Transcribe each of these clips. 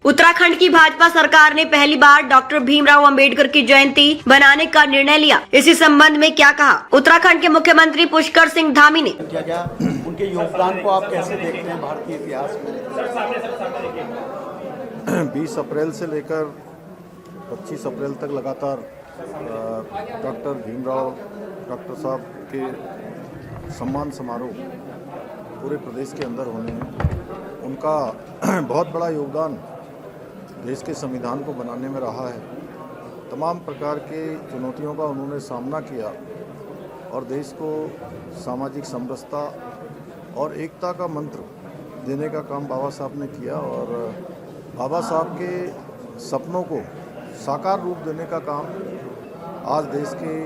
उत्तराखंड की भाजपा सरकार ने पहली बार डॉक्टर भीमराव अंबेडकर की जयंती बनाने का निर्णय लिया। इसी संबंध में क्या कहा उत्तराखंड के मुख्यमंत्री पुष्कर सिंह धामी ने। क्या उनके योगदान को आप कैसे देखते हैं भारतीय इतिहास में? 20 अप्रैल से लेकर 25 अप्रैल तक लगातार डॉक्टर भीमराव डॉक्टर साहब के सम्मान समारोह पूरे प्रदेश के अंदर होने हैं। उनका बहुत बड़ा योगदान देश के संविधान को बनाने में रहा है। तमाम प्रकार के चुनौतियों का उन्होंने सामना किया और देश को सामाजिक समरसता और एकता का मंत्र देने का काम बाबा साहब ने किया और बाबा साहब के सपनों को साकार रूप देने का काम आज देश के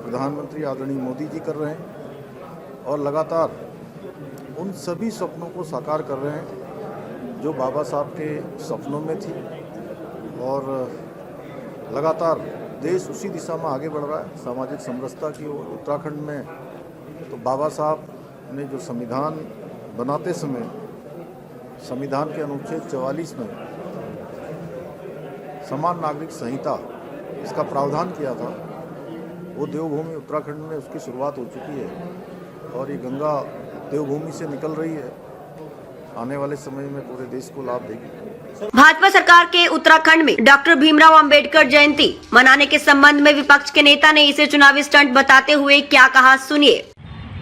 प्रधानमंत्री आदरणीय मोदी जी कर रहे हैं और लगातार उन सभी सपनों को साकार कर रहे हैं जो बाबा साहब के सपनों में थी और लगातार देश उसी दिशा में आगे बढ़ रहा है, सामाजिक समरसता की ओर। उत्तराखंड में तो बाबा साहब ने जो संविधान बनाते समय संविधान के अनुच्छेद 44 में समान नागरिक संहिता इसका प्रावधान किया था, वो देवभूमि उत्तराखंड में उसकी शुरुआत हो चुकी है और ये गंगा देवभूमि से निकल रही है, आने वाले समय में पूरे देश को लाभ देगी। भाजपा सरकार के उत्तराखंड में डॉक्टर भीमराव अंबेडकर जयंती मनाने के संबंध में विपक्ष के नेता ने इसे चुनावी स्टंट बताते हुए क्या कहा, सुनिए।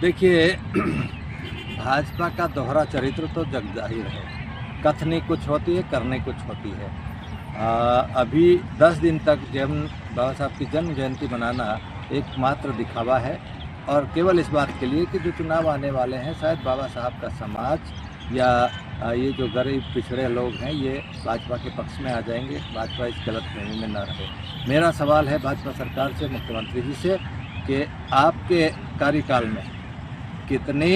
देखिए, भाजपा का दोहरा चरित्र तो जग जाहिर है। कथनी कुछ होती है, करने कुछ होती है। अभी 10 दिन तक बाबा साहब की जन्म जयंती मनाना एकमात्र दिखावा है और केवल इस बात के लिए कि जो चुनाव आने वाले हैं शायद बाबा साहब का समाज या ये जो गरीब पिछड़े लोग हैं ये भाजपा के पक्ष में आ जाएंगे, भाजपा इस गलतफहमी में न रहे। मेरा सवाल है भाजपा सरकार से, मुख्यमंत्री जी से कि आपके कार्यकाल में कितनी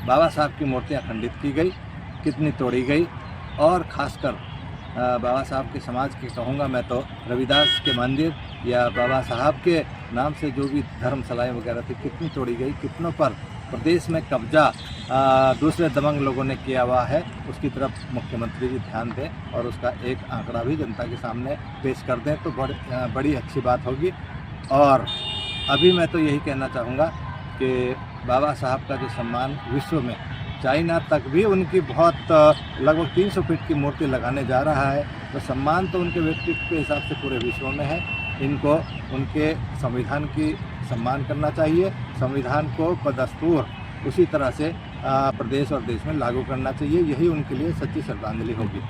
बाबा साहब की मूर्तियां खंडित की गई, कितनी तोड़ी गई और ख़ासकर बाबा साहब के समाज के कहूँगा मैं तो रविदास के मंदिर या बाबा साहब के नाम से जो भी धर्मशालाएँ वगैरह थी कितनी तोड़ी गई, कितनों पर प्रदेश में कब्जा दूसरे दबंग लोगों ने किया हुआ है, उसकी तरफ मुख्यमंत्री जी ध्यान दें और उसका एक आंकड़ा भी जनता के सामने पेश कर दें तो बड़ी अच्छी बात होगी। और अभी मैं तो यही कहना चाहूँगा कि बाबा साहब का जो सम्मान विश्व में चाइना तक भी उनकी बहुत लगभग 300 फीट की मूर्ति लगाने जा रहा है, तो सम्मान तो उनके व्यक्तित्व के हिसाब से पूरे विश्व में है। इनको उनके संविधान की सम्मान करना चाहिए, संविधान को बदस्तूर उसी तरह से प्रदेश और देश में लागू करना चाहिए, यही उनके लिए सच्ची श्रद्धांजलि होगी।